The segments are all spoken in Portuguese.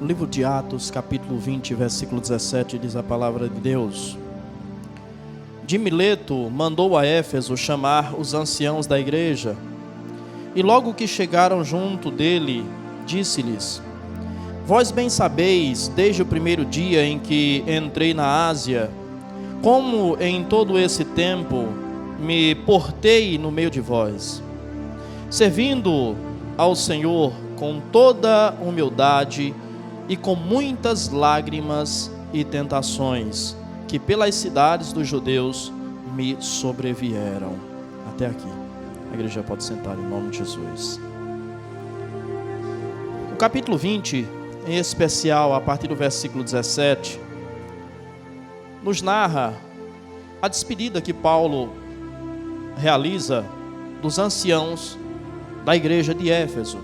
livro de Atos, capítulo 20, versículo 17, diz a palavra de Deus. De Mileto mandou a Éfeso chamar os anciãos da igreja, e logo que chegaram junto dele, disse-lhes: Vós bem sabeis, desde o primeiro dia em que entrei na Ásia, como em todo esse tempo me portei no meio de vós, servindo ao Senhor com toda humildade e com muitas lágrimas e tentações, que pelas cidades dos judeus me sobrevieram. Até aqui. A igreja pode sentar em nome de Jesus. O capítulo 20, em especial a partir do versículo 17, nos narra a despedida que Paulo realiza dos anciãos da igreja de Éfeso.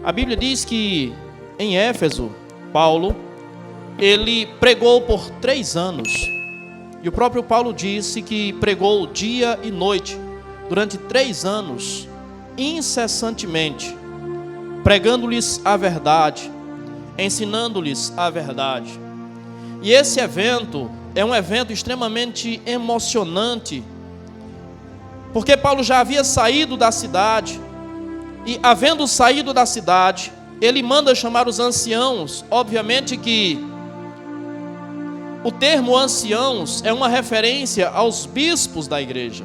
A Bíblia diz que em Éfeso, Paulo, ele pregou por 3 anos. E o próprio Paulo disse que pregou dia e noite, durante 3 anos, incessantemente, pregando-lhes a verdade, ensinando-lhes a verdade. E esse evento é um evento extremamente emocionante, porque Paulo já havia saído da cidade, e havendo saído da cidade, ele manda chamar os anciãos. Obviamente que o termo anciãos é uma referência aos bispos da igreja,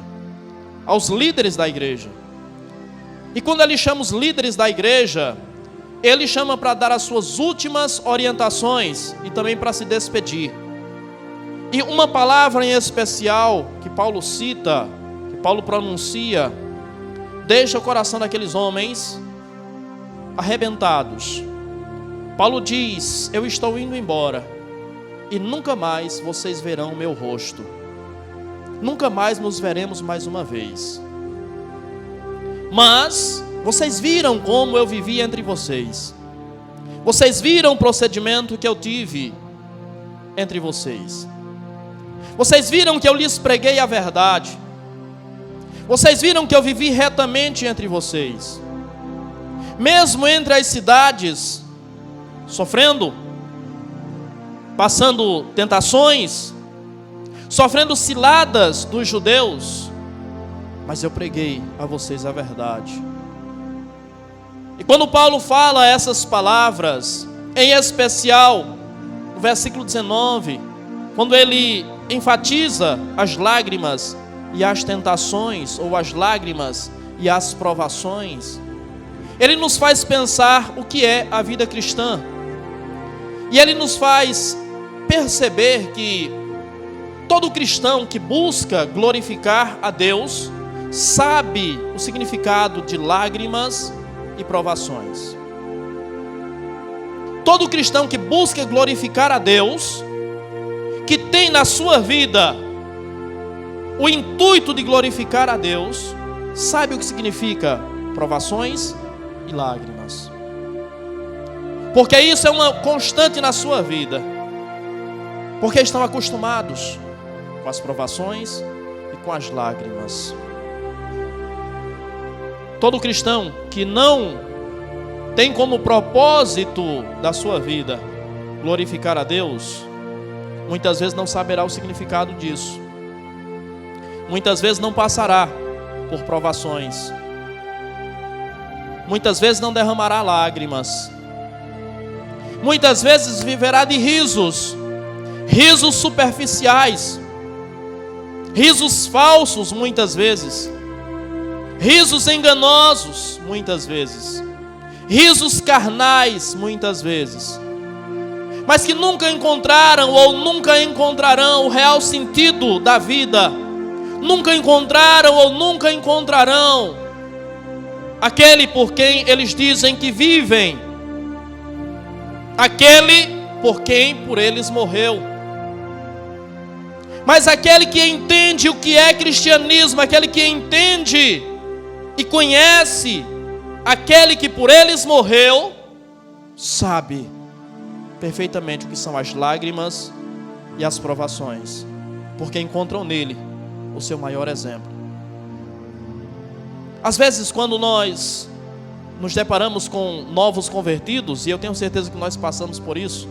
aos líderes da igreja. E quando ele chama os líderes da igreja, ele chama para dar as suas últimas orientações e também para se despedir. E uma palavra em especial que Paulo cita, que Paulo pronuncia, deixa o coração daqueles homens arrebentados. Paulo diz: eu estou indo embora e nunca mais vocês verão o meu rosto. Nunca mais nos veremos mais uma vez. Mas vocês viram como eu vivi entre vocês. Vocês viram o procedimento que eu tive entre vocês. Vocês viram que eu lhes preguei a verdade. Vocês viram que eu vivi retamente entre vocês. Mesmo entre as cidades, sofrendo, passando tentações, sofrendo ciladas dos judeus, mas eu preguei a vocês a verdade. E quando Paulo fala essas palavras, em especial no versículo 19, quando ele enfatiza as lágrimas e as tentações, ou as lágrimas e as provações, ele nos faz pensar o que é a vida cristã. E ele nos faz perceber que todo cristão que busca glorificar a Deus sabe o significado de lágrimas e provações. Todo cristão que busca glorificar a Deus, que tem na sua vida o intuito de glorificar a Deus, sabe o que significa provações e lágrimas. Porque isso é uma constante na sua vida. Porque estão acostumados com as provações e com as lágrimas. Todo cristão que não tem como propósito da sua vida glorificar a Deus, muitas vezes não saberá o significado disso. Muitas vezes não passará por provações. Muitas vezes não derramará lágrimas. Muitas vezes viverá de risos, risos superficiais, risos falsos muitas vezes, risos enganosos muitas vezes, risos carnais muitas vezes, mas que nunca encontraram ou nunca encontrarão o real sentido da vida. Nunca encontraram ou nunca encontrarão aquele por quem eles dizem que vivem, aquele por quem por eles morreu. Mas aquele que entende o que é cristianismo, aquele que entende e conhece aquele que por eles morreu, sabe perfeitamente o que são as lágrimas e as provações, porque encontram nele o seu maior exemplo. Às vezes, quando nós nos deparamos com novos convertidos, e eu tenho certeza que nós passamos por isso,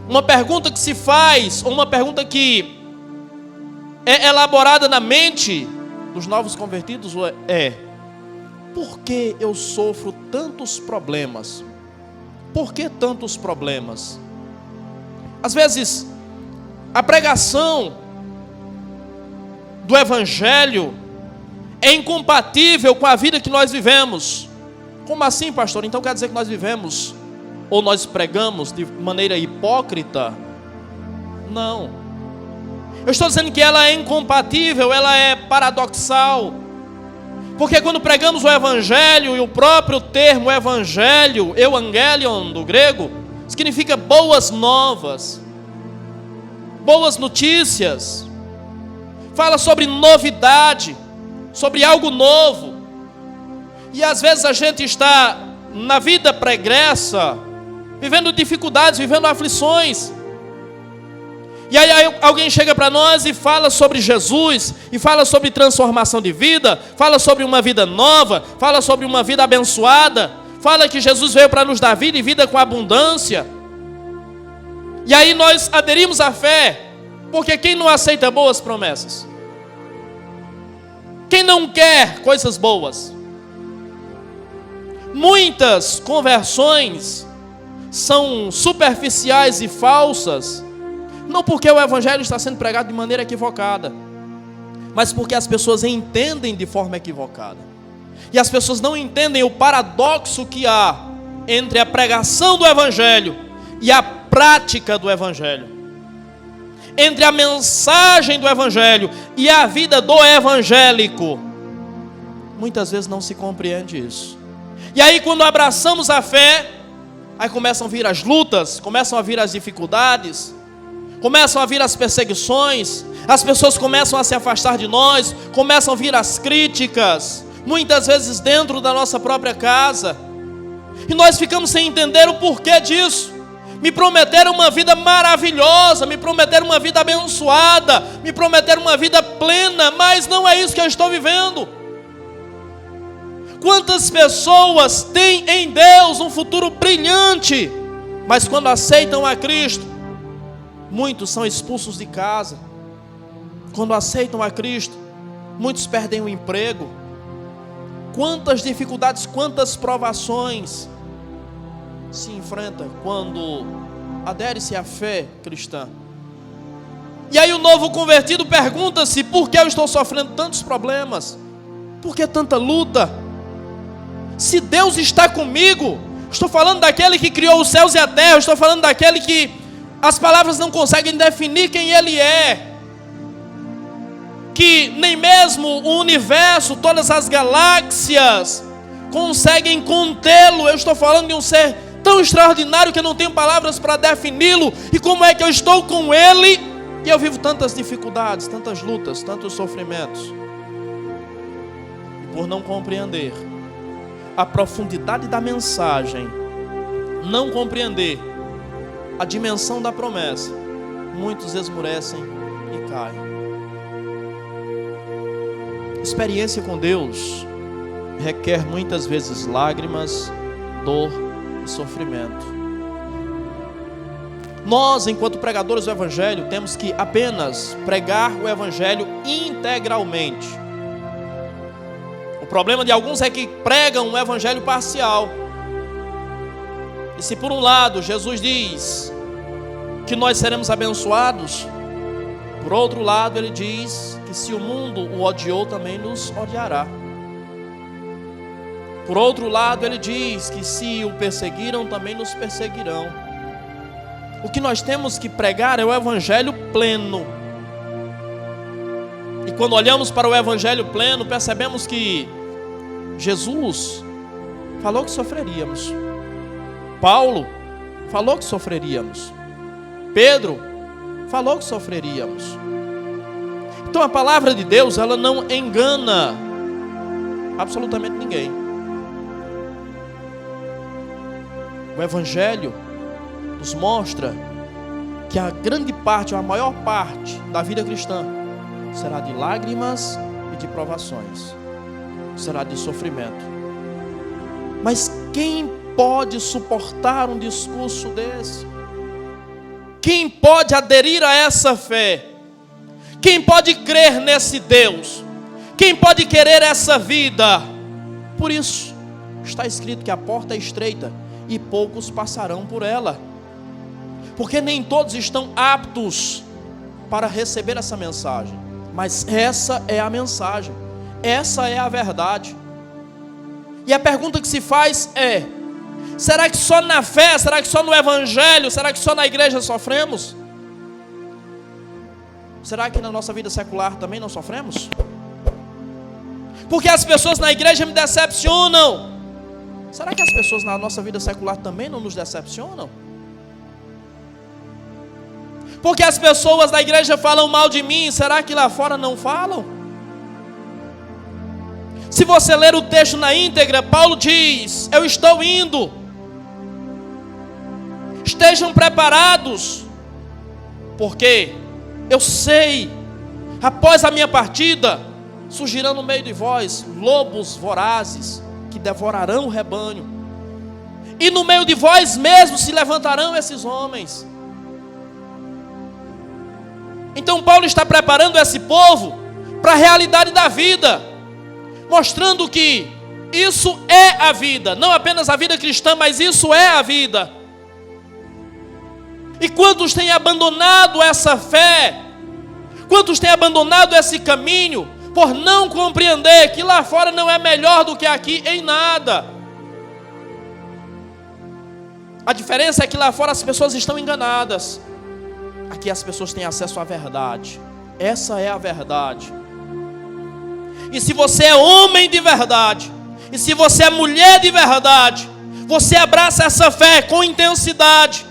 uma pergunta que se faz, ou uma pergunta que é elaborada na mente dos novos convertidos é: por que eu sofro tantos problemas? Por que tantos problemas? Às vezes, a pregação do Evangelho é incompatível com a vida que nós vivemos. Como assim, pastor? Então quer dizer que nós vivemos, ou nós pregamos de maneira hipócrita? Não. Eu estou dizendo que ela é incompatível, ela é paradoxal. Porque quando pregamos o Evangelho, e o próprio termo Evangelho, Evangelion do grego, significa boas novas, boas notícias, fala sobre novidade, sobre algo novo. E às vezes a gente está na vida pregressa, vivendo dificuldades, vivendo aflições. E aí alguém chega para nós e fala sobre Jesus, e fala sobre transformação de vida, fala sobre uma vida nova, fala sobre uma vida abençoada, fala que Jesus veio para nos dar vida e vida com abundância. E aí nós aderimos à fé, porque quem não aceita boas promessas? Quem não quer coisas boas? Muitas conversões são superficiais e falsas, não porque o Evangelho está sendo pregado de maneira equivocada, mas porque as pessoas entendem de forma equivocada. E as pessoas não entendem o paradoxo que há entre a pregação do Evangelho e a prática do Evangelho, entre a mensagem do Evangelho e a vida do evangélico. Muitas vezes não se compreende isso. E aí quando abraçamos a fé, aí começam a vir as lutas, começam a vir as dificuldades, começam a vir as perseguições, as pessoas começam a se afastar de nós, começam a vir as críticas, muitas vezes dentro da nossa própria casa, e nós ficamos sem entender o porquê disso. Me prometeram uma vida maravilhosa, me prometeram uma vida abençoada, me prometeram uma vida plena, mas não é isso que eu estou vivendo. Quantas pessoas têm em Deus um futuro brilhante, mas quando aceitam a Cristo, muitos são expulsos de casa. Quando aceitam a Cristo, muitos perdem o emprego. Quantas dificuldades, quantas provações se enfrenta quando adere-se à fé cristã. E aí o novo convertido pergunta-se: por que eu estou sofrendo tantos problemas? Por que tanta luta? Se Deus está comigo, estou falando daquele que criou os céus e a terra, estou falando daquele que as palavras não conseguem definir quem Ele é, que nem mesmo o universo, todas as galáxias conseguem contê-lo. Eu estou falando de um ser tão extraordinário que eu não tenho palavras para defini-lo. E como é que eu estou com Ele e eu vivo tantas dificuldades, tantas lutas, tantos sofrimentos? E por não compreender a profundidade da mensagem, não compreender a dimensão da promessa, muitos esmorecem e caem. Experiência com Deus requer muitas vezes lágrimas, dor e sofrimento. Nós, enquanto pregadores do Evangelho, temos que apenas pregar o Evangelho integralmente. O problema de alguns é que pregam um Evangelho parcial. E se por um lado Jesus diz que nós seremos abençoados, por outro lado Ele diz que se o mundo o odiou, também nos odiará. Por outro lado Ele diz que se o perseguiram, também nos perseguirão. O que nós temos que pregar é o Evangelho pleno. E quando olhamos para o Evangelho pleno, percebemos que Jesus falou que sofreríamos. Paulo falou que sofreríamos. Pedro falou que sofreríamos. Então a palavra de Deus, ela não engana absolutamente ninguém. O Evangelho nos mostra que a grande parte, ou a maior parte da vida cristã será de lágrimas e de provações, será de sofrimento. Mas quem pode suportar um discurso desse? Quem pode aderir a essa fé? Quem pode crer nesse Deus? Quem pode querer essa vida? Por isso, está escrito que a porta é estreita e poucos passarão por ela. Porque nem todos estão aptos para receber essa mensagem. Mas essa é a mensagem. Essa é a verdade. E a pergunta que se faz é: será que só na fé, será que só no evangelho, será que só na igreja sofremos? Será que na nossa vida secular também não sofremos? Porque as pessoas na igreja me decepcionam. Será que as pessoas na nossa vida secular também não nos decepcionam? Porque as pessoas da igreja falam mal de mim, será que lá fora não falam? Se você ler o texto na íntegra, Paulo diz: eu estou indo. Estejam preparados, porque eu sei, após a minha partida, surgirão no meio de vós lobos vorazes, que devorarão o rebanho. E no meio de vós mesmos se levantarão esses homens. Então Paulo está preparando esse povo para a realidade da vida, mostrando que isso é a vida, não apenas a vida cristã, mas isso é a vida. E quantos têm abandonado essa fé? Quantos têm abandonado esse caminho por não compreender que lá fora não é melhor do que aqui em nada? A diferença é que lá fora as pessoas estão enganadas. Aqui as pessoas têm acesso à verdade. Essa é a verdade. E se você é homem de verdade, e se você é mulher de verdade, você abraça essa fé com intensidade.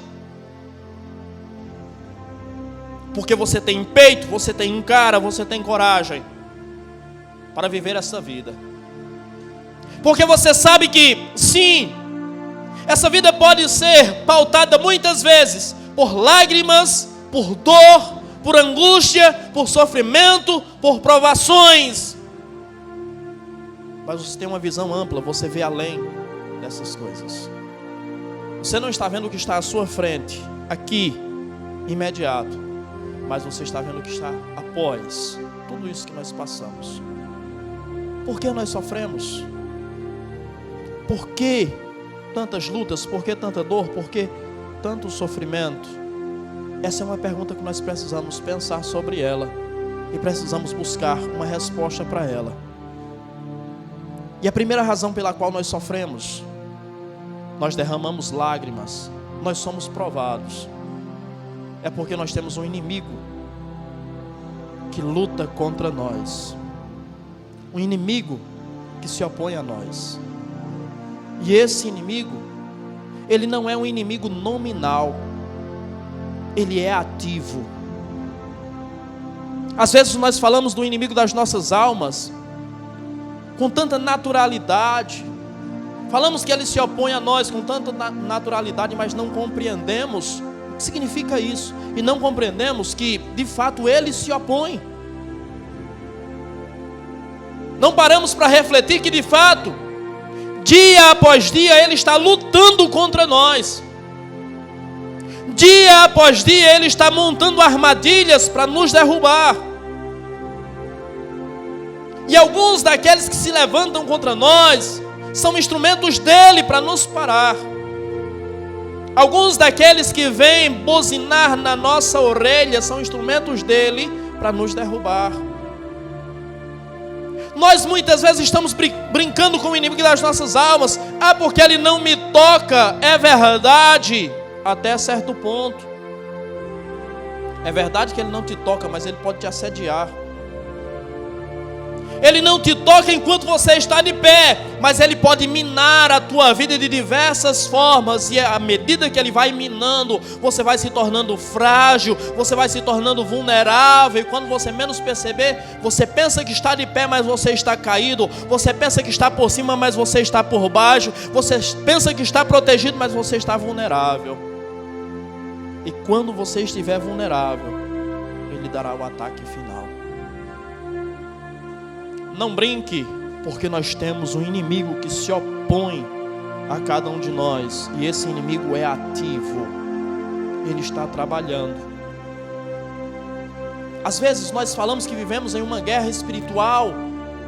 Porque você tem peito, você tem cara, você tem coragem para viver essa vida. Porque você sabe que, sim, essa vida pode ser pautada muitas vezes por lágrimas, por dor, por angústia, por sofrimento, por provações. Mas você tem uma visão ampla, você vê além dessas coisas. Você não está vendo o que está à sua frente, aqui, imediato, mas você está vendo o que está após tudo isso que nós passamos. Por que nós sofremos? Por que tantas lutas? Por que tanta dor? Por que tanto sofrimento? Essa é uma pergunta que nós precisamos pensar sobre ela e precisamos buscar uma resposta para ela. E a primeira razão pela qual nós sofremos, nós derramamos lágrimas, nós somos provados, é porque nós temos um inimigo que luta contra nós, um inimigo que se opõe a nós. E esse inimigo, ele não é um inimigo nominal, ele é ativo. Às vezes nós falamos do inimigo das nossas almas com tanta naturalidade, falamos que ele se opõe a nós com tanta naturalidade, mas não compreendemos o que significa isso, e não compreendemos que de fato ele se opõe. Não paramos para refletir que de fato, dia após dia, ele está lutando contra nós. Dia após dia ele está montando armadilhas para nos derrubar. E alguns daqueles que se levantam contra nós são instrumentos dele para nos parar. Alguns daqueles que vêm buzinar na nossa orelha são instrumentos dele para nos derrubar. Nós muitas vezes estamos brincando com o inimigo das nossas almas. Ah, porque ele não me toca. É verdade, até certo ponto. É verdade que ele não te toca, mas ele pode te assediar. Ele não te toca enquanto você está de pé, mas ele pode minar a tua vida de diversas formas. E à medida que ele vai minando, você vai se tornando frágil, você vai se tornando vulnerável. E quando você menos perceber, você pensa que está de pé, mas você está caído. Você pensa que está por cima, mas você está por baixo. Você pensa que está protegido, mas você está vulnerável. E quando você estiver vulnerável, ele dará o ataque final. Não brinque, porque nós temos um inimigo que se opõe a cada um de nós. E esse inimigo é ativo. Ele está trabalhando. Às vezes nós falamos que vivemos em uma guerra espiritual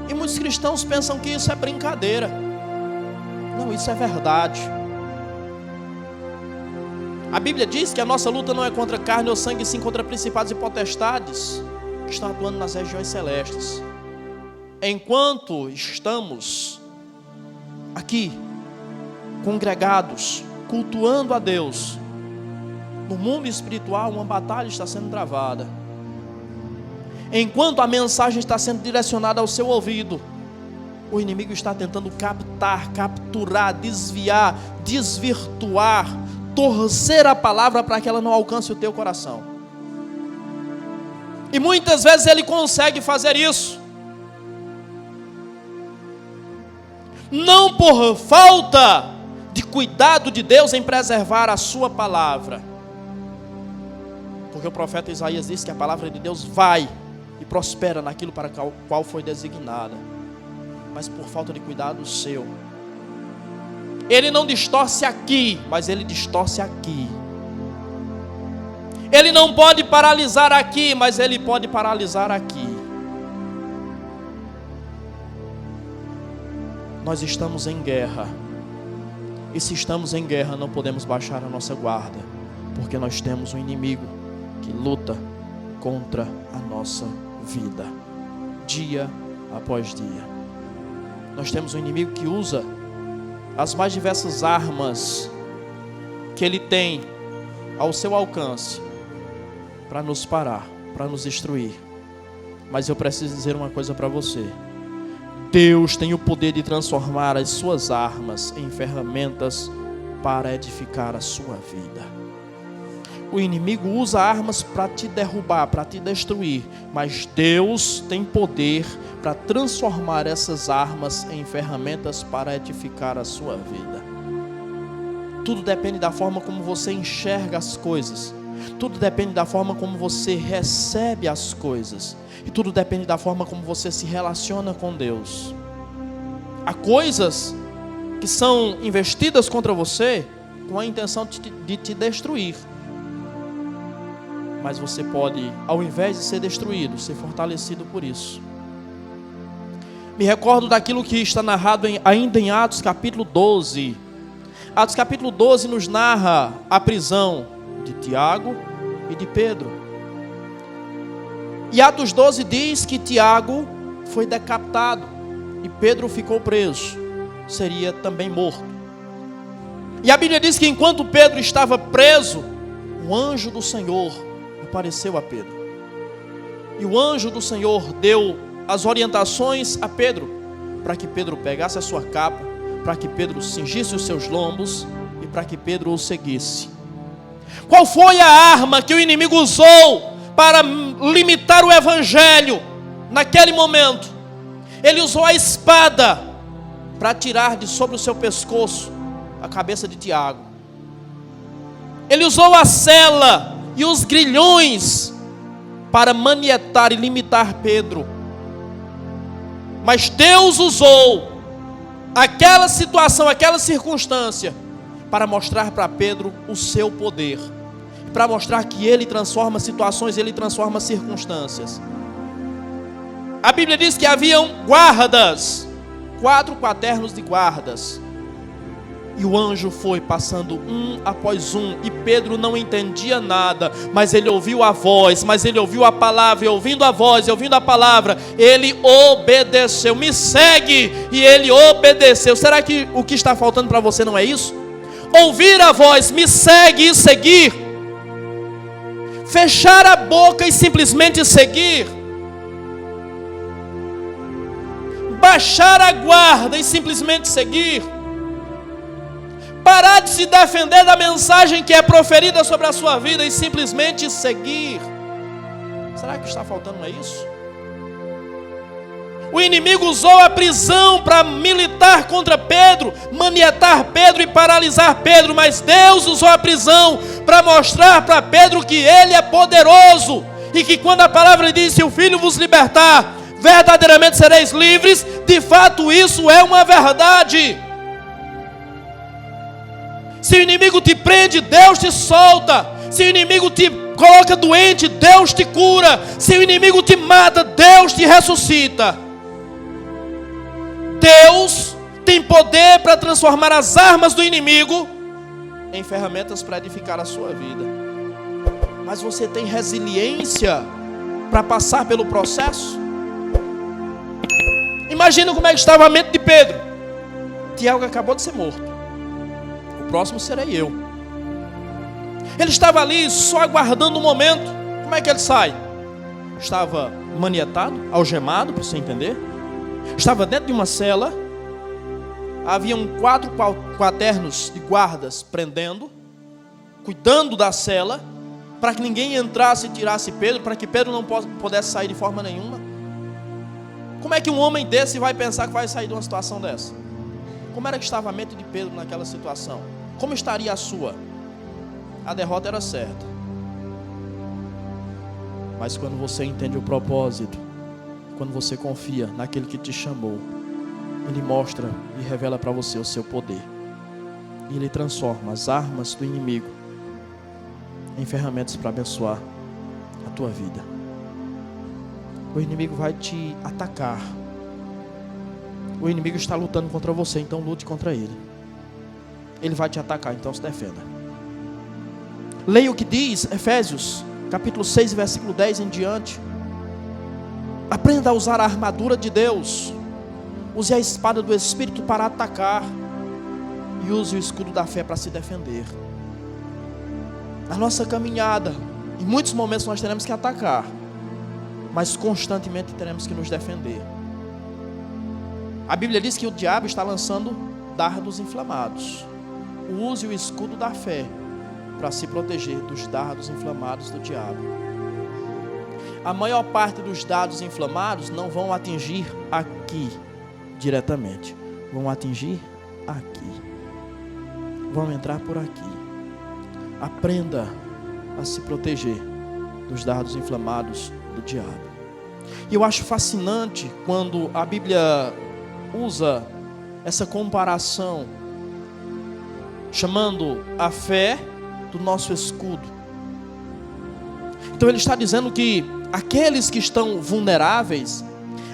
e muitos cristãos pensam que isso é brincadeira. Não, isso é verdade. A Bíblia diz que a nossa luta não é contra carne ou sangue, sim contra principados e potestades que estão atuando nas regiões celestes. Enquanto estamos aqui, congregados, cultuando a Deus, no mundo espiritual uma batalha está sendo travada. Enquanto a mensagem está sendo direcionada ao seu ouvido, o inimigo está tentando captar, capturar, desviar, desvirtuar, torcer a palavra para que ela não alcance o teu coração. E muitas vezes ele consegue fazer isso. Não por falta de cuidado de Deus em preservar a sua palavra. Porque o profeta Isaías disse que a palavra de Deus vai e prospera naquilo para qual foi designada. Mas por falta de cuidado seu. Ele não distorce aqui, mas ele distorce aqui. Ele não pode paralisar aqui, mas ele pode paralisar aqui. Nós estamos em guerra. E se estamos em guerra, não podemos baixar a nossa guarda, porque nós temos um inimigo que luta contra a nossa vida, dia após dia. Nós temos um inimigo que usa as mais diversas armas que ele tem ao seu alcance para nos parar, para nos destruir. Mas eu preciso dizer uma coisa para você: Deus tem o poder de transformar as suas armas em ferramentas para edificar a sua vida. O inimigo usa armas para te derrubar, para te destruir, mas Deus tem poder para transformar essas armas em ferramentas para edificar a sua vida. Tudo depende da forma como você enxerga as coisas. Tudo depende da forma como você recebe as coisas. E tudo depende da forma como você se relaciona com Deus. Há coisas que são investidas contra você com a intenção de te destruir. Mas você pode, ao invés de ser destruído, ser fortalecido por isso. Me recordo daquilo que está narrado ainda em Atos capítulo 12. Atos capítulo 12 nos narra a prisão de Tiago e de Pedro. E Atos 12 diz que Tiago foi decapitado e Pedro ficou preso, seria também morto. E a Bíblia diz que enquanto Pedro estava preso, o anjo do Senhor apareceu a Pedro. E o anjo do Senhor deu as orientações a Pedro, para que Pedro pegasse a sua capa, para que Pedro cingisse os seus lombos e para que Pedro o seguisse. Qual foi a arma que o inimigo usou para limitar o evangelho naquele momento? Ele usou a espada para tirar de sobre o seu pescoço a cabeça de Tiago. Ele usou a sela e os grilhões para manietar e limitar Pedro. Mas Deus usou aquela situação, aquela circunstância, para mostrar para Pedro o seu poder, para mostrar que ele transforma situações, ele transforma circunstâncias. A Bíblia diz que haviam guardas, 4 quaternos de guardas, e o anjo foi passando um após um, e Pedro não entendia nada, mas ele ouviu a voz, mas ele ouviu a palavra, e ouvindo a voz, e ouvindo a palavra, ele obedeceu. Me segue, e ele obedeceu. Será que o que está faltando para você não é isso? Ouvir a voz, me segue e seguir. Fechar a boca e simplesmente seguir. Baixar a guarda e simplesmente seguir. Parar de se defender da mensagem que é proferida sobre a sua vida e simplesmente seguir. Será que está faltando é isso? O inimigo usou a prisão para militar contra Pedro, manietar Pedro e paralisar Pedro, mas Deus usou a prisão para mostrar para Pedro que ele é poderoso e que quando a palavra diz: se o Filho vos libertar, verdadeiramente sereis livres. De fato, isso é uma verdade. Se o inimigo te prende, Deus te solta. Se o inimigo te coloca doente, Deus te cura. Se o inimigo te mata, Deus te ressuscita. Deus tem poder para transformar as armas do inimigo em ferramentas para edificar a sua vida. Mas você tem resiliência para passar pelo processo? Imagina como é que estava a mente de Pedro. Tiago acabou de ser morto. O próximo serei eu. Ele estava ali só aguardando o momento. Como é que ele sai? Estava manietado, algemado, para você entender. Estava dentro de uma cela. Haviam 4 quaternos de guardas prendendo, cuidando da cela, para que ninguém entrasse e tirasse Pedro, para que Pedro não pudesse sair de forma nenhuma. Como é que um homem desse vai pensar que vai sair de uma situação dessa? Como era que estava a mente de Pedro naquela situação? Como estaria a sua? A derrota era certa. Mas quando você entende o propósito, quando você confia naquele que te chamou, Ele mostra e revela para você o seu poder. E Ele transforma as armas do inimigo em ferramentas para abençoar a tua vida. O inimigo vai te atacar. O inimigo está lutando contra você, então lute contra ele. Ele vai te atacar, então se defenda. Leia o que diz Efésios, capítulo 6, versículo 10 em diante. Aprenda a usar a armadura de Deus. Use a espada do Espírito para atacar. E use o escudo da fé para se defender. Na nossa caminhada, em muitos momentos nós teremos que atacar, mas constantemente teremos que nos defender. A Bíblia diz que o diabo está lançando dardos inflamados. Use o escudo da fé para se proteger dos dardos inflamados do diabo. A maior parte dos dardos inflamados não vão atingir aqui diretamente, vão atingir aqui, vão entrar por aqui. Aprenda a se proteger dos dardos inflamados do diabo. E eu acho fascinante quando a Bíblia usa essa comparação, chamando a fé do nosso escudo. Então ele está dizendo que aqueles que estão vulneráveis,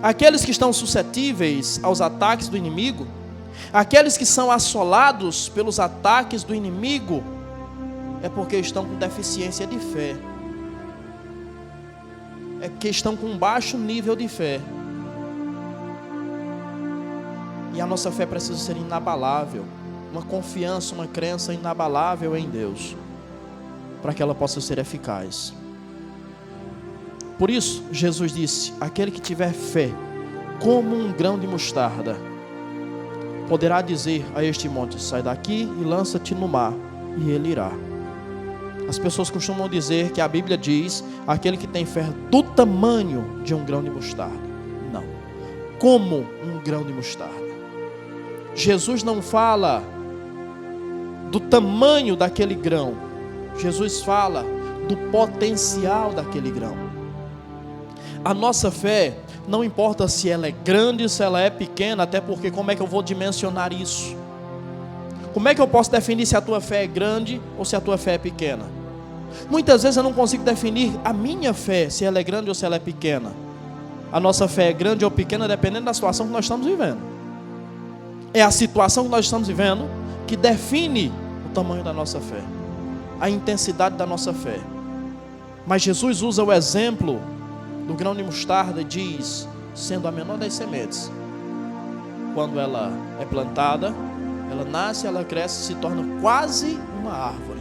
aqueles que estão suscetíveis aos ataques do inimigo, aqueles que são assolados pelos ataques do inimigo, é porque estão com deficiência de fé. É que estão com baixo nível de fé. E a nossa fé precisa ser inabalável. Uma confiança, uma crença inabalável em Deus, para que ela possa ser eficaz. Por isso, Jesus disse: aquele que tiver fé, como um grão de mostarda, poderá dizer a este monte: sai daqui e lança-te no mar, e ele irá. As pessoas costumam dizer que a Bíblia diz: aquele que tem fé do tamanho de um grão de mostarda. Não, como um grão de mostarda. Jesus não fala do tamanho daquele grão. Jesus fala do potencial daquele grão. A nossa fé, não importa se ela é grande, se ela é pequena, até porque como é que eu vou dimensionar isso? Como é que eu posso definir se a tua fé é grande ou se a tua fé é pequena? Muitas vezes eu não consigo definir a minha fé, se ela é grande ou se ela é pequena. A nossa fé é grande ou pequena dependendo da situação que nós estamos vivendo. É a situação que nós estamos vivendo que define o tamanho da nossa fé, a intensidade da nossa fé. Mas Jesus usa o exemplo do grão de mostarda e diz: sendo a menor das sementes, quando ela é plantada, ela nasce, ela cresce, se torna quase uma árvore.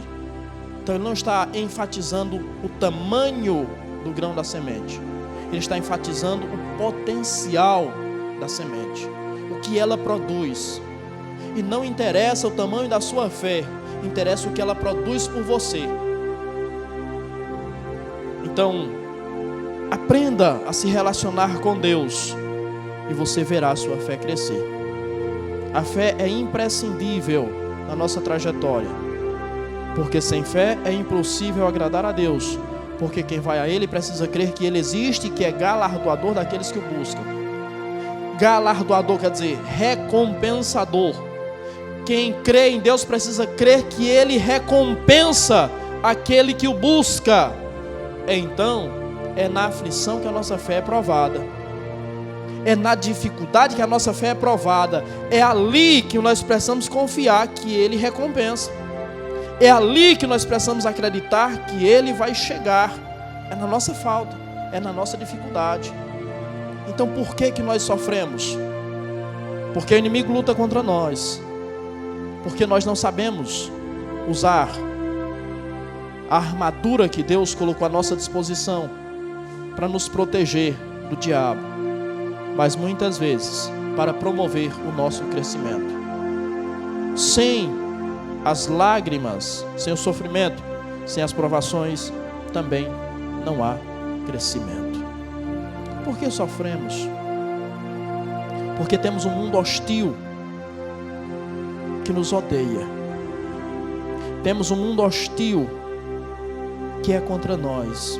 Então ele não está enfatizando o tamanho do grão da semente, ele está enfatizando o potencial da semente, o que ela produz. E não interessa o tamanho da sua fé, interessa o que ela produz por você. Então, aprenda a se relacionar com Deus e você verá a sua fé crescer. A fé é imprescindível na nossa trajetória, porque sem fé é impossível agradar a Deus, porque quem vai a Ele precisa crer que Ele existe e que é galardoador daqueles que o buscam. Galardoador quer dizer recompensador. quem crê em Deus precisa crer que Ele recompensa aquele que o busca. Então, é na aflição que a nossa fé é provada. É na dificuldade que a nossa fé é provada. É ali que nós precisamos confiar que Ele recompensa. É ali que nós precisamos acreditar que Ele vai chegar. É na nossa falta, é na nossa dificuldade. Então por que nós sofremos? Porque o inimigo luta contra nós. Porque nós não sabemos usar a armadura que Deus colocou à nossa disposição para nos proteger do diabo, mas muitas vezes para promover o nosso crescimento. Sem as lágrimas, sem o sofrimento, sem as provações, também não há crescimento. Por que sofremos? Porque temos um mundo hostil que nos odeia. Temos um mundo hostil que é contra nós.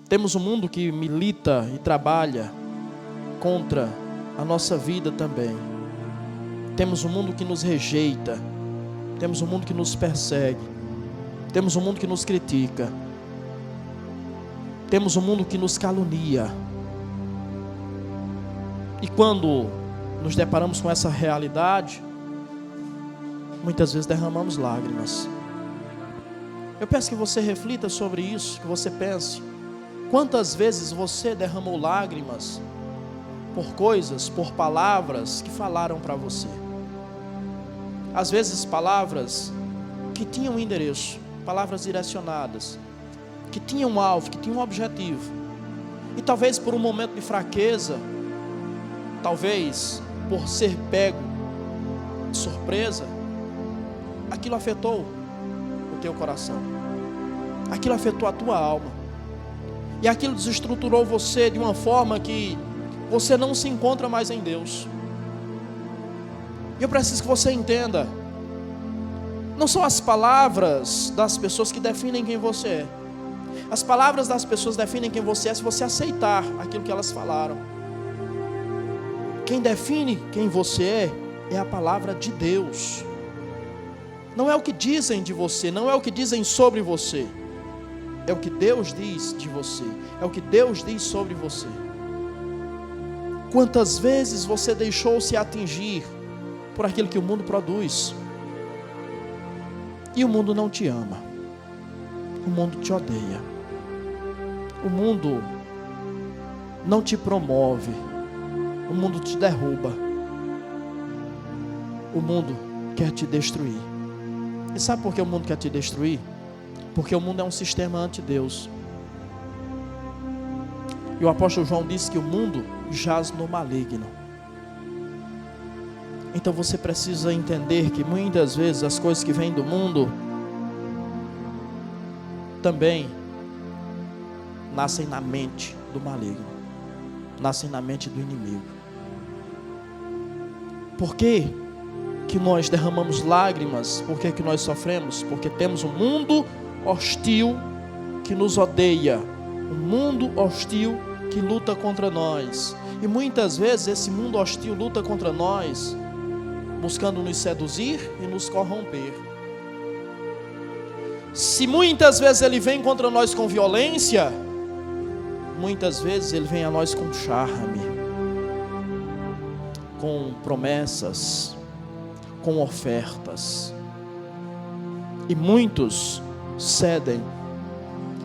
Temos um mundo que milita e trabalha contra a nossa vida também. Temos um mundo que nos rejeita. Temos um mundo que nos persegue. Temos um mundo que nos critica. Temos um mundo que nos calunia. E quando nos deparamos com essa realidade, muitas vezes derramamos lágrimas. Eu peço que você reflita sobre isso, que você pense. Quantas vezes você derramou lágrimas por coisas, por palavras que falaram para você? Às vezes palavras que tinham um endereço, palavras direcionadas, que tinham um alvo, que tinham um objetivo. E talvez por um momento de fraqueza, talvez por ser pego de surpresa, aquilo afetou o teu coração, aquilo afetou a tua alma, e aquilo desestruturou você de uma forma que você não se encontra mais em Deus. E eu preciso que você entenda, não são as palavras das pessoas que definem quem você é. As palavras das pessoas definem quem você é se você aceitar aquilo que elas falaram. Quem define quem você é a palavra de Deus. Não é o que dizem de você, não é o que dizem sobre você. É o que Deus diz de você, é o que Deus diz sobre você. Quantas vezes você deixou-se atingir por aquilo que o mundo produz? E o mundo não te ama. O mundo te odeia. O mundo não te promove. O mundo te derruba. O mundo quer te destruir. E sabe por que o mundo quer te destruir? Porque o mundo é um sistema anti-Deus. E o apóstolo João disse que o mundo jaz no maligno. Então você precisa entender que muitas vezes as coisas que vêm do mundo também nascem na mente do maligno, nascem na mente do inimigo. Por que nós derramamos lágrimas? Por que nós sofremos? Porque temos um mundo hostil que nos odeia, um mundo hostil que luta contra nós. E muitas vezes esse mundo hostil luta contra nós, buscando nos seduzir e nos corromper. Se muitas vezes ele vem contra nós com violência, muitas vezes ele vem a nós com charme, com promessas, com ofertas. E muitos cedem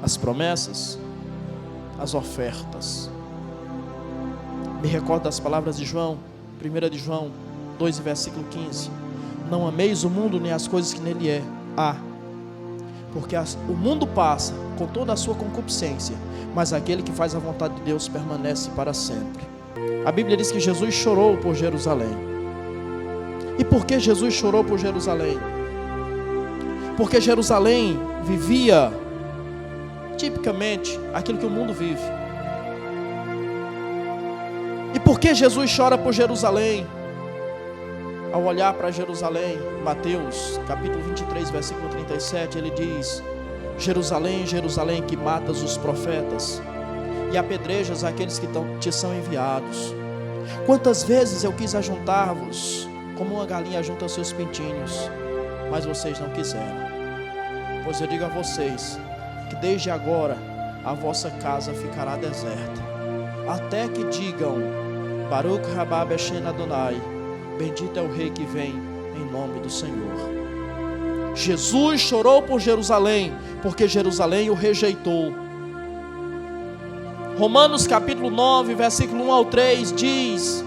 as promessas, as ofertas. Me recordo das palavras de João, 1 de João 2, versículo 15. Não ameis o mundo nem as coisas que nele há, porque o mundo passa com toda a sua concupiscência, mas aquele que faz a vontade de Deus permanece para sempre. A Bíblia diz que Jesus chorou por Jerusalém. E por que Jesus chorou por Jerusalém? Porque Jerusalém vivia tipicamente aquilo que o mundo vive. E por que Jesus chora por Jerusalém? Ao olhar para Jerusalém, Mateus capítulo 23, versículo 37, ele diz: Jerusalém, Jerusalém, que matas os profetas e apedrejas aqueles que te são enviados. Quantas vezes eu quis ajuntar-vos como uma galinha junta seus pintinhos, mas vocês não quiseram. Pois eu digo a vocês, que desde agora a vossa casa ficará deserta, até que digam, Baruch Rabá Beshen Adonai, bendito é o Rei que vem em nome do Senhor. Jesus chorou por Jerusalém, porque Jerusalém o rejeitou. Romanos capítulo 9, versículo 1 ao 3 diz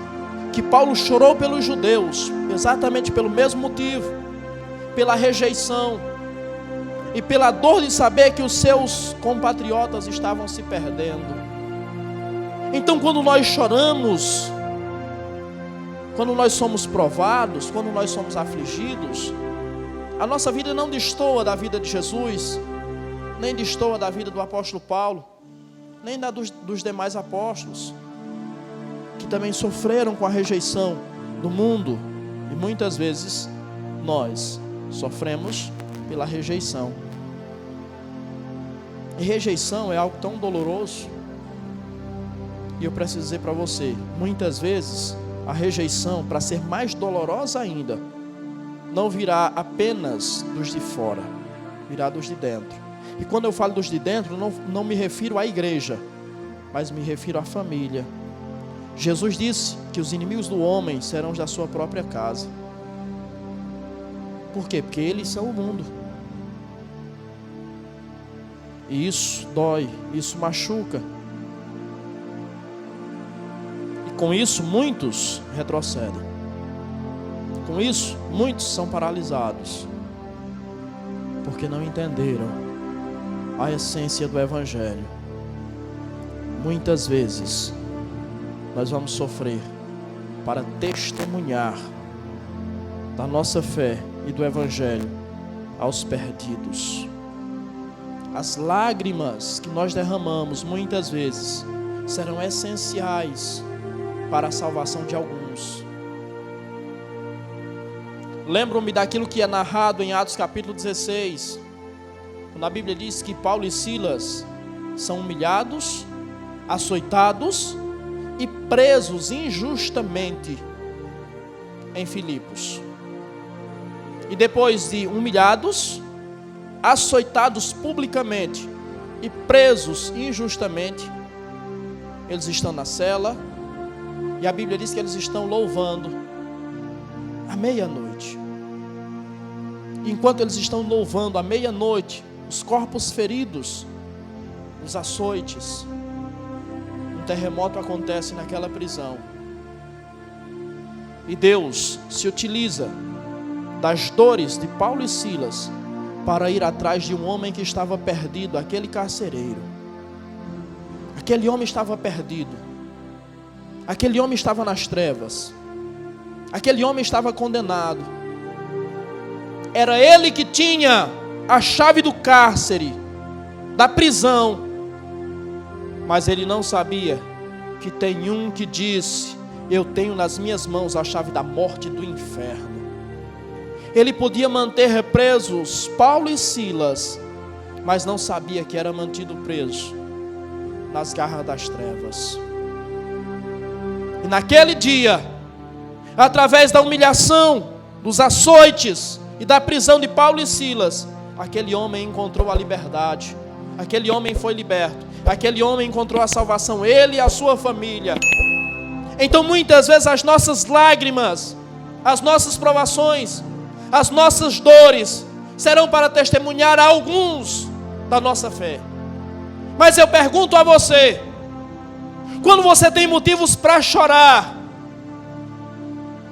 que Paulo chorou pelos judeus, exatamente pelo mesmo motivo, pela rejeição e pela dor de saber que os seus compatriotas estavam se perdendo. Então, quando nós choramos, quando nós somos provados, quando nós somos afligidos, a nossa vida não destoa da vida de Jesus, nem destoa da vida do apóstolo Paulo, nem da dos demais apóstolos, que também sofreram com a rejeição do mundo, e muitas vezes nós sofremos pela rejeição. E rejeição é algo tão doloroso, e eu preciso dizer para você, muitas vezes a rejeição, para ser mais dolorosa ainda, não virá apenas dos de fora, virá dos de dentro. E quando eu falo dos de dentro, não me refiro à igreja, mas me refiro à família. Jesus disse que os inimigos do homem serão os da sua própria casa. Por quê? Porque eles são o mundo. E isso dói, isso machuca. E com isso muitos retrocedem. Com isso muitos são paralisados, porque não entenderam a essência do Evangelho. Muitas vezes nós vamos sofrer para testemunhar da nossa fé e do Evangelho aos perdidos. As lágrimas que nós derramamos muitas vezes serão essenciais para a salvação de alguns. Lembro-me daquilo que é narrado em Atos capítulo 16, quando a Bíblia diz que Paulo e Silas são humilhados, açoitados e presos injustamente em Filipos. E depois de humilhados, açoitados publicamente e presos injustamente, eles estão na cela, e a Bíblia diz que eles estão louvando à meia-noite. Enquanto eles estão louvando à meia-noite, os corpos feridos, os açoites, um terremoto acontece naquela prisão. E Deus se utiliza das dores de Paulo e Silas para ir atrás de um homem que estava perdido, aquele carcereiro. Aquele homem estava perdido. Aquele homem estava nas trevas. Aquele homem estava condenado. Era ele que tinha a chave do cárcere, da prisão. Mas ele não sabia que tem um que disse: eu tenho nas minhas mãos a chave da morte e do inferno. Ele podia manter presos Paulo e Silas, mas não sabia que era mantido preso nas garras das trevas. E naquele dia, através da humilhação, dos açoites e da prisão de Paulo e Silas, aquele homem encontrou a liberdade, aquele homem foi liberto, aquele homem encontrou a salvação, ele e a sua família. Então muitas vezes as nossas lágrimas, as nossas provações, as nossas dores serão para testemunhar a alguns da nossa fé. Mas eu pergunto a você, quando você tem motivos para chorar,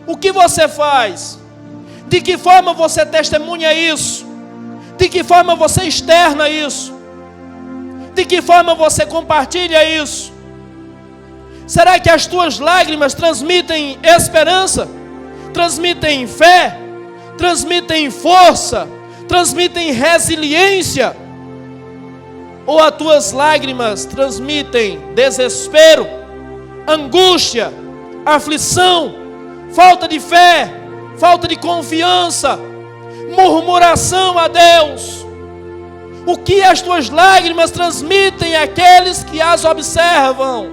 o que você faz? De que forma você testemunha isso? De que forma você externa isso? De que forma você compartilha isso? Será que as tuas lágrimas transmitem esperança? Transmitem fé? Transmitem força? Transmitem resiliência? Ou as tuas lágrimas transmitem desespero, angústia, aflição, falta de fé, falta de confiança, murmuração a Deus? O que as tuas lágrimas transmitem àqueles que as observam?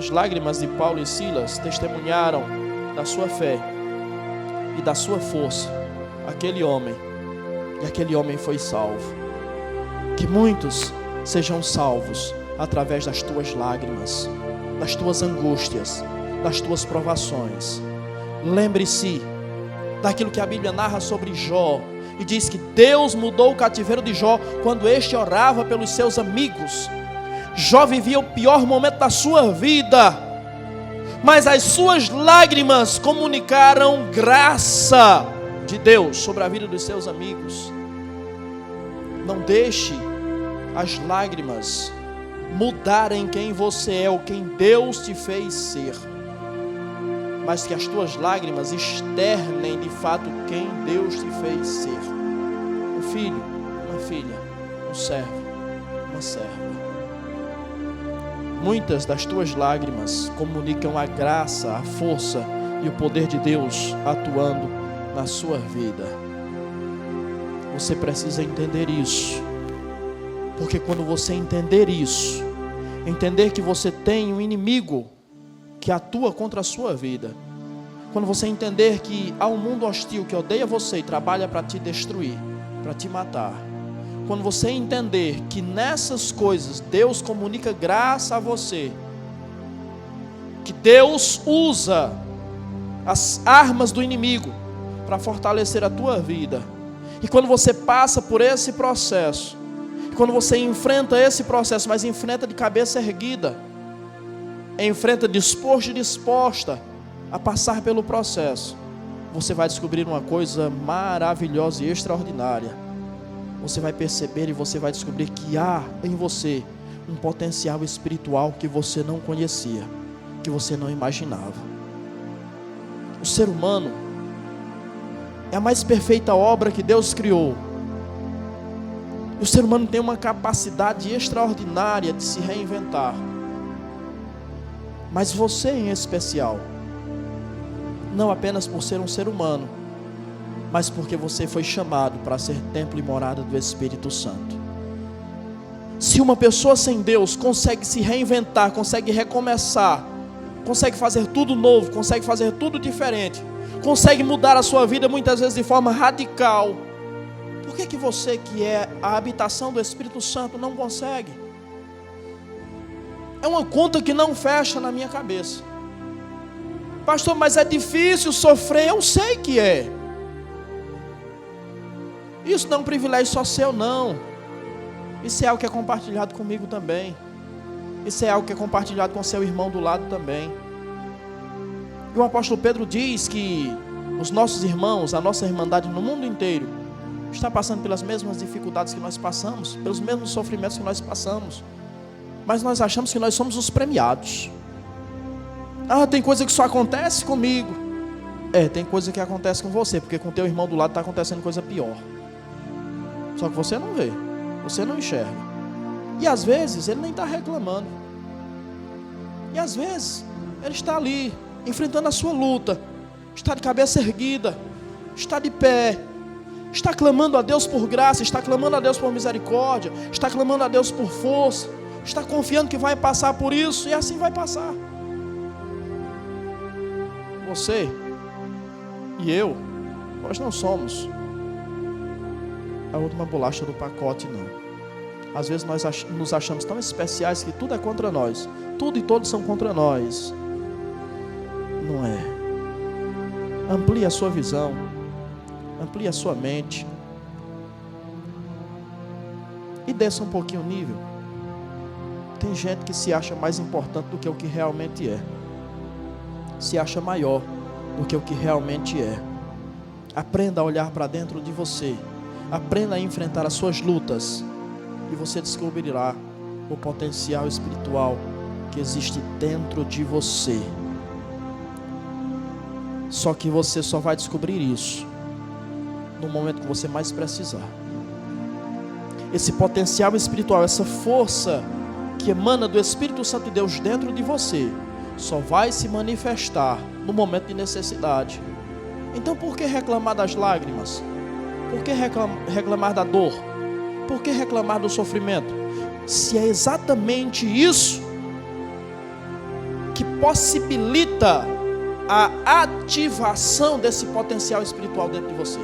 As lágrimas de Paulo e Silas testemunharam da sua fé e da sua força aquele homem, e aquele homem foi salvo. Que muitos sejam salvos através das tuas lágrimas, das tuas angústias, das tuas provações. Lembre-se daquilo que a Bíblia narra sobre Jó, e diz que Deus mudou o cativeiro de Jó quando este orava pelos seus amigos. Jó vivia o pior momento da sua vida, mas as suas lágrimas comunicaram graça de Deus sobre a vida dos seus amigos. Não deixe as lágrimas mudarem quem você é ou quem Deus te fez ser, mas que as tuas lágrimas externem de fato quem Deus te fez ser. Um filho, uma filha, um servo, uma serva. Muitas das tuas lágrimas comunicam a graça, a força e o poder de Deus atuando na sua vida. Você precisa entender isso, porque quando você entender isso, entender que você tem um inimigo que atua contra a sua vida, quando você entender que há um mundo hostil que odeia você e trabalha para te destruir, para te matar, quando você entender que nessas coisas Deus comunica graça a você, que Deus usa as armas do inimigo para fortalecer a tua vida, e quando você passa por esse processo, quando você enfrenta esse processo, mas enfrenta de cabeça erguida, enfrenta disposto e disposta a passar pelo processo, você vai descobrir uma coisa maravilhosa e extraordinária. Você vai perceber e você vai descobrir que há em você um potencial espiritual que você não conhecia, que você não imaginava. O ser humano é a mais perfeita obra que Deus criou. O ser humano tem uma capacidade extraordinária de se reinventar. Mas você em especial, não apenas por ser um ser humano, mas porque você foi chamado para ser templo e morada do Espírito Santo. Se uma pessoa sem Deus consegue se reinventar, consegue recomeçar, consegue fazer tudo novo, consegue fazer tudo diferente, consegue mudar a sua vida muitas vezes de forma radical, por que você, que é a habitação do Espírito Santo, não consegue? É uma conta que não fecha na minha cabeça. Pastor, mas é difícil sofrer. Eu sei que é. Isso não é um privilégio só seu, não. Isso é algo que é compartilhado comigo também. Isso é algo que é compartilhado com seu irmão do lado também. E o apóstolo Pedro diz que os nossos irmãos, a nossa irmandade no mundo inteiro, está passando pelas mesmas dificuldades que nós passamos, pelos mesmos sofrimentos que nós passamos, mas nós achamos que nós somos os premiados. Tem coisa que só acontece comigo. Tem coisa que acontece com você, porque com teu irmão do lado está acontecendo coisa pior. Só que você não vê, você não enxerga. E às vezes ele nem está reclamando. E às vezes ele está ali, enfrentando a sua luta, está de cabeça erguida, está de pé, está clamando a Deus por graça, está clamando a Deus por misericórdia, está clamando a Deus por força, está confiando que vai passar por isso, e assim vai passar. Você e eu, nós não somos a última bolacha do pacote, não. Às vezes nós nos achamos tão especiais que tudo é contra nós, tudo e todos são contra nós. Não é. Amplie a sua visão, amplie a sua mente e desça um pouquinho o nível. Tem gente que se acha mais importante do que o que realmente é, se acha maior do que o que realmente é. Aprenda a olhar para dentro de você, aprenda a enfrentar as suas lutas, e você descobrirá o potencial espiritual que existe dentro de você. Só que você só vai descobrir isso no momento que você mais precisar. Esse potencial espiritual, essa força que emana do Espírito Santo de Deus dentro de você, só vai se manifestar no momento de necessidade. Então por que reclamar das lágrimas? Por que reclamar da dor? Por que reclamar do sofrimento? Se é exatamente isso que possibilita a ativação desse potencial espiritual dentro de você.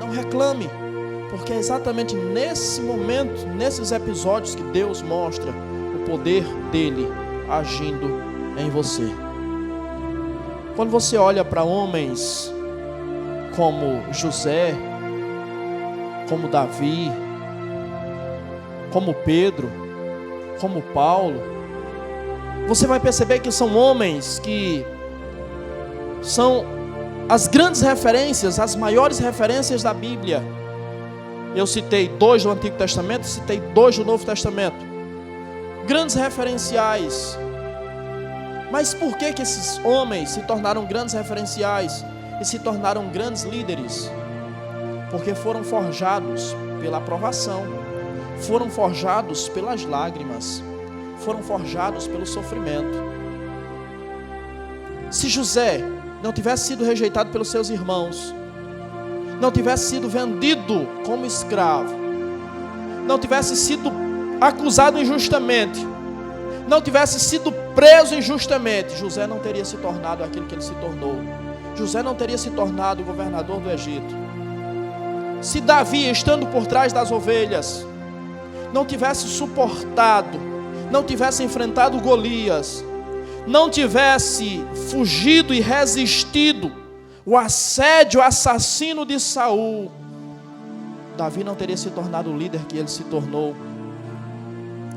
Não reclame, porque é exatamente nesse momento, nesses episódios, que Deus mostra o poder dele agindo em você. Quando você olha para homens como José, como Davi, como Pedro, como Paulo, você vai perceber que são homens que são as grandes referências, as maiores referências da Bíblia. Eu citei 2 do Antigo Testamento, citei 2 do Novo Testamento. Grandes referenciais. Mas por que esses homens se tornaram grandes referenciais e se tornaram grandes líderes? Porque foram forjados pela aprovação, foram forjados pelas lágrimas, foram forjados pelo sofrimento. Se José não tivesse sido rejeitado pelos seus irmãos, não tivesse sido vendido como escravo, não tivesse sido acusado injustamente, não tivesse sido preso injustamente, José não teria se tornado aquilo que ele se tornou. José não teria se tornado o governador do Egito. Se Davi, estando por trás das ovelhas, não tivesse suportado, não tivesse enfrentado Golias, não tivesse fugido e resistido o assédio assassino de Saul, Davi não teria se tornado o líder que ele se tornou.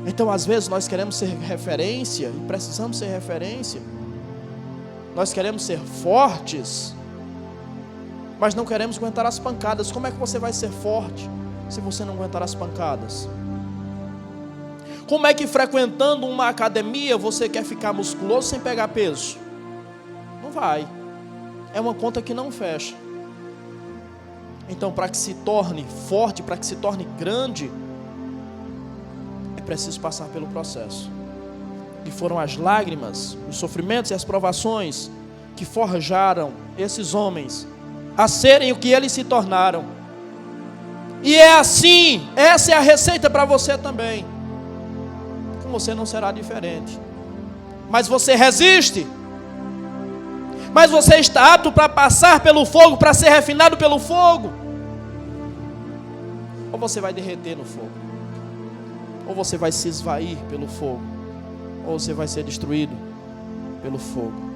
Então, às vezes, nós queremos ser referência, e precisamos ser referência. Nós queremos ser fortes, mas não queremos aguentar as pancadas. Como é que você vai ser forte se você não aguentar as pancadas? Como é que frequentando uma academia você quer ficar musculoso sem pegar peso? Não vai. É uma conta que não fecha. Então, para que se torne forte, para que se torne grande, é preciso passar pelo processo. E foram as lágrimas, os sofrimentos e as provações que forjaram esses homens a serem o que eles se tornaram. E é assim, essa é a receita para você também. Com você não será diferente. Mas você resiste. Mas você está apto para passar pelo fogo, para ser refinado pelo fogo. Ou você vai derreter no fogo, ou você vai se esvair pelo fogo, ou você vai ser destruído pelo fogo.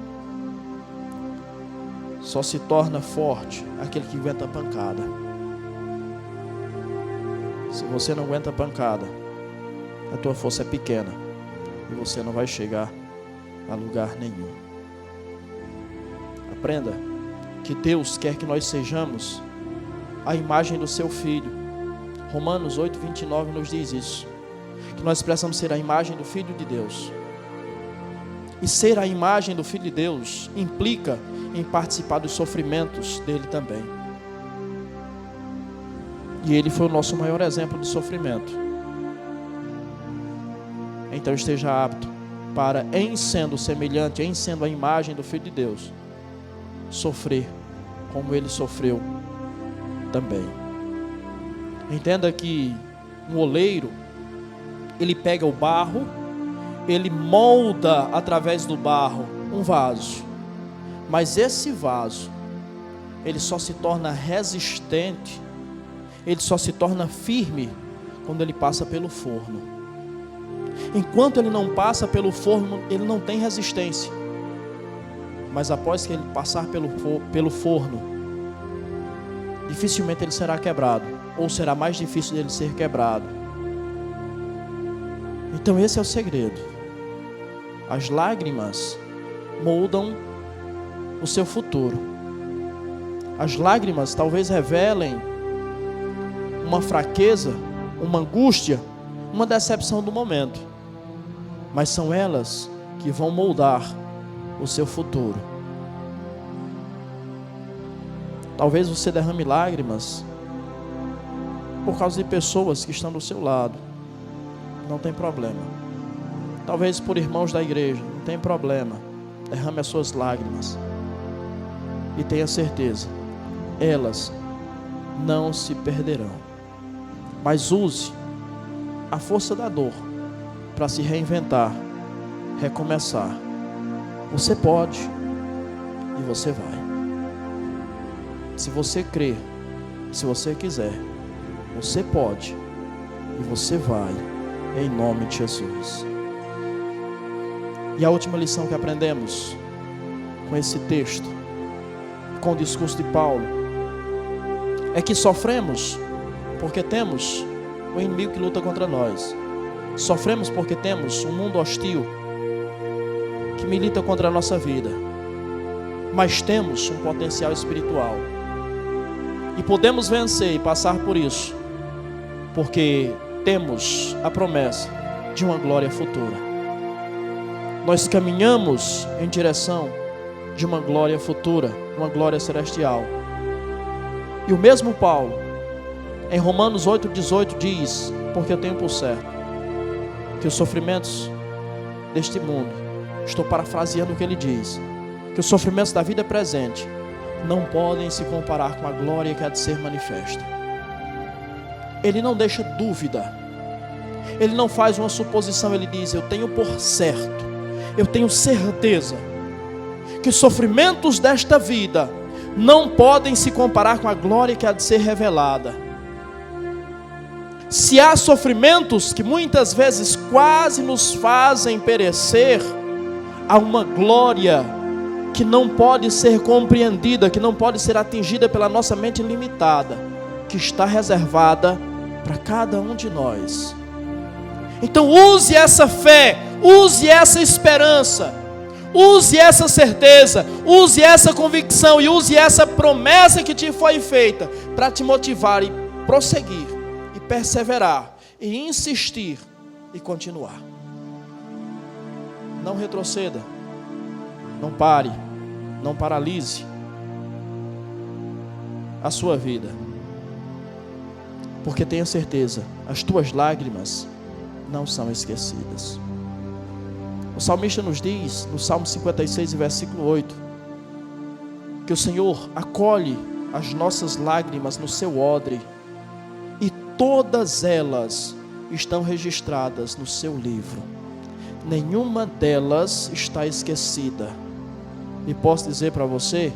Só se torna forte aquele que aguenta a pancada. Se você não aguenta a pancada, a tua força é pequena e você não vai chegar a lugar nenhum. Aprenda que Deus quer que nós sejamos a imagem do seu Filho. Romanos 8:29 nos diz isso, que nós precisamos ser a imagem do Filho de Deus. E ser a imagem do Filho de Deus implica em participar dos sofrimentos dele também. E ele foi o nosso maior exemplo de sofrimento. Então esteja apto para, em sendo semelhante, em sendo a imagem do Filho de Deus, sofrer como ele sofreu também. Entenda que um oleiro, ele pega o barro, ele molda através do barro um vaso, mas esse vaso, ele só se torna resistente, ele só se torna firme quando ele passa pelo forno. Enquanto ele não passa pelo forno, ele não tem resistência. Mas após que ele passar pelo forno, dificilmente ele será quebrado, ou será mais difícil dele ser quebrado. Então esse é o segredo. As lágrimas moldam o seu futuro. As lágrimas talvez revelem uma fraqueza, uma angústia, uma decepção do momento, mas são elas que vão moldar o seu futuro. Talvez você derrame lágrimas por causa de pessoas que estão do seu lado. Não tem problema. Talvez por irmãos da igreja. Não tem problema. Derrame as suas lágrimas. E tenha certeza, elas não se perderão. Mas use a força da dor para se reinventar recomeçar. Você pode e você vai. Se você crer, se você quiser, você pode e você vai, em nome de Jesus. E a última lição que aprendemos com esse texto, com o discurso de Paulo, é que sofremos porque temos o inimigo que luta contra nós. Sofremos porque temos um mundo hostil que milita contra a nossa vida. Mas temos um potencial espiritual. E podemos vencer e passar por isso, porque temos a promessa de uma glória futura. Nós caminhamos em direção de uma glória futura, uma glória celestial. E o mesmo Paulo, em Romanos 8,18 diz, porque eu tenho por certo, que os sofrimentos deste mundo, estou parafraseando o que ele diz, que os sofrimentos da vida presente não podem se comparar com a glória que há de ser manifesta. Ele não deixa dúvida, ele não faz uma suposição, ele diz, eu tenho por certo, eu tenho certeza, que os sofrimentos desta vida não podem se comparar com a glória que há de ser revelada. Se há sofrimentos que muitas vezes quase nos fazem perecer, há uma glória que não pode ser compreendida, que não pode ser atingida pela nossa mente limitada, que está reservada para cada um de nós. Então use essa fé, use essa esperança, use essa certeza, use essa convicção e use essa promessa que te foi feita para te motivar e prosseguir, e perseverar, e insistir e continuar. Não retroceda, não pare, não paralise a sua vida, porque tenha certeza, as tuas lágrimas não são esquecidas. O salmista nos diz, no Salmo 56, versículo 8, que o Senhor acolhe as nossas lágrimas no seu odre, e todas elas estão registradas no seu livro. Nenhuma delas está esquecida. E posso dizer para você,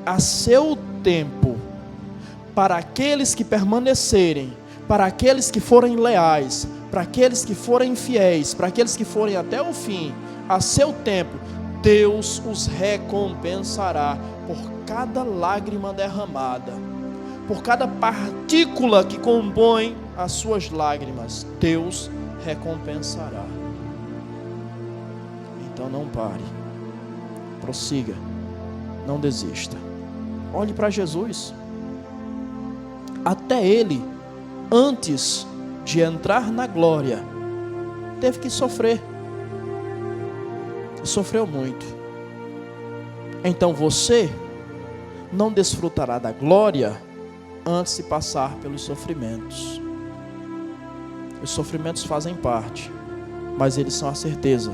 a seu tempo, para aqueles que permanecerem, para aqueles que forem leais, para aqueles que forem fiéis, para aqueles que forem até o fim, a seu tempo, Deus os recompensará por cada lágrima derramada, por cada partícula que compõe as suas lágrimas. Deus recompensará. Então não pare, prossiga, não desista. Olhe para Jesus. Até Ele, antes de entrar na glória, teve que sofrer. E sofreu muito. Então você não desfrutará da glória antes de passar pelos sofrimentos. Os sofrimentos fazem parte, mas eles são a certeza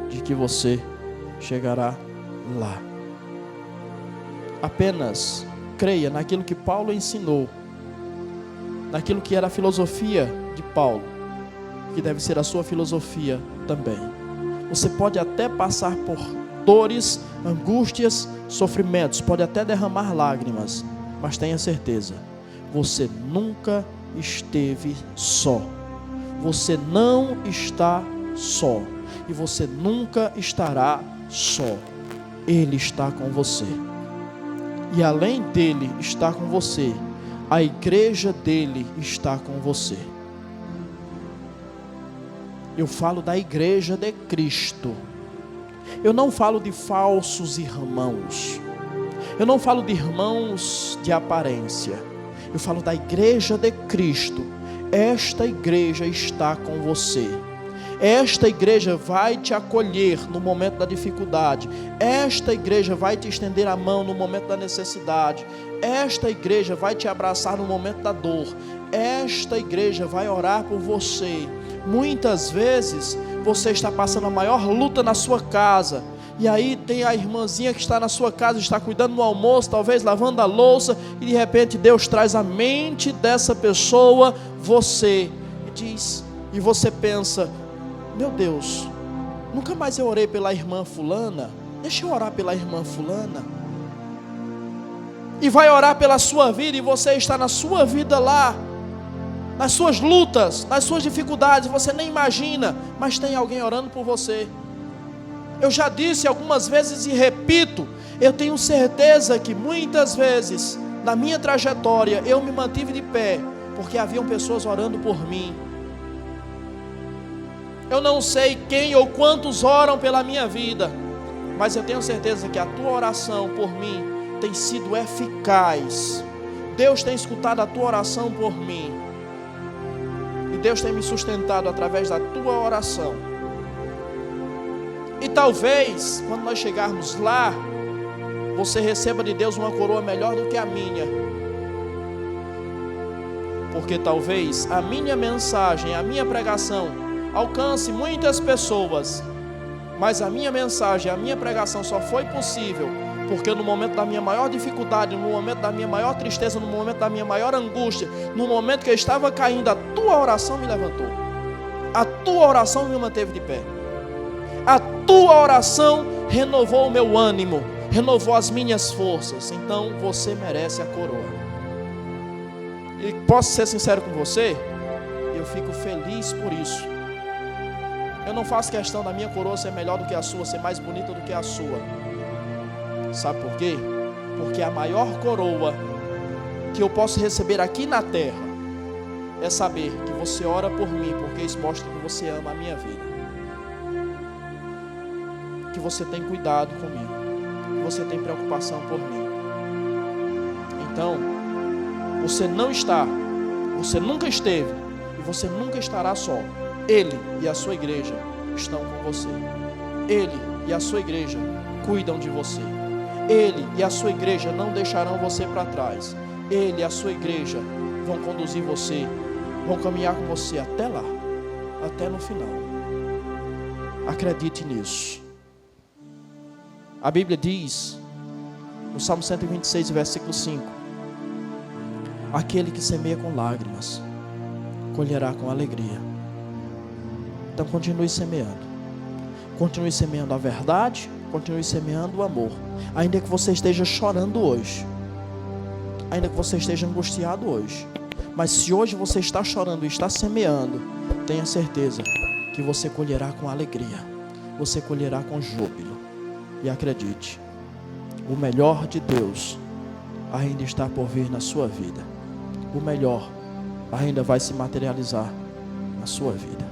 de que você chegará lá. Apenas creia naquilo que Paulo ensinou, naquilo que era a filosofia de Paulo, que deve ser a sua filosofia também. Você pode até passar por dores, angústias, sofrimentos, pode até derramar lágrimas, mas tenha certeza, você nunca esteve só. Você não está só, e você nunca estará só. Ele está com você, e além dele estar com você, a igreja dele está com você. Eu falo da igreja de Cristo. Eu não falo de falsos irmãos. Eu não falo de irmãos de aparência. Eu falo da igreja de Cristo. Esta igreja está com você. Esta igreja vai te acolher no momento da dificuldade. Esta igreja vai te estender a mão no momento da necessidade. Esta igreja vai te abraçar no momento da dor. Esta igreja vai orar por você. Muitas vezes você está passando a maior luta na sua casa, e aí tem a irmãzinha que está na sua casa, está cuidando do almoço, talvez lavando a louça, e de repente Deus traz à mente dessa pessoa você, e diz, e você pensa, meu Deus, Nunca mais eu orei pela irmã fulana. Deixa eu orar pela irmã fulana. E vai orar pela sua vida, e você está na sua vida lá, nas suas lutas, nas suas dificuldades, você nem imagina, mas tem alguém orando por você. Eu já disse algumas vezes e repito, eu tenho certeza que muitas vezes, na minha trajetória, eu me mantive de pé, porque haviam pessoas orando por mim. Eu não sei quem ou quantos oram pela minha vida, mas eu tenho certeza que a tua oração por mim tem sido eficaz. Deus tem escutado a tua oração por mim, e Deus tem me sustentado através da tua oração. E talvez, quando nós chegarmos lá, você receba de Deus uma coroa melhor do que a minha, porque talvez a minha mensagem, a minha pregação alcance muitas pessoas, mas a minha mensagem, a minha pregação só foi possível porque no momento da minha maior dificuldade, no momento da minha maior tristeza, no momento da minha maior angústia, no momento que eu estava caindo, a tua oração me levantou, a tua oração me manteve de pé, a tua oração renovou o meu ânimo, renovou as minhas forças. Então você merece a coroa. E posso ser sincero com você, eu fico feliz por isso. Eu não faço questão da minha coroa ser melhor do que a sua, ser mais bonita do que a sua. Sabe por quê? Porque a maior coroa que eu posso receber aqui na terra é saber que você ora por mim, porque isso mostra que você ama a minha vida, que você tem cuidado comigo, que você tem preocupação por mim. Então, você não está, você nunca esteve e você nunca estará só. Ele e a sua igreja estão com você. Ele e a sua igreja cuidam de você. Ele e a sua igreja não deixarão você para trás. Ele e a sua igreja vão conduzir você, vão caminhar com você até lá, até no final. Acredite nisso. A Bíblia diz, no Salmo 126, versículo 5: aquele que semeia com lágrimas, colherá com alegria. Então continue semeando. Continue semeando a verdade, continue semeando o amor. Ainda que você esteja chorando hoje, ainda que você esteja angustiado hoje, mas se hoje você está chorando e está semeando, tenha certeza que você colherá com alegria, você colherá com júbilo. E acredite, o melhor de Deus ainda está por vir na sua vida. O melhor ainda vai se materializar na sua vida.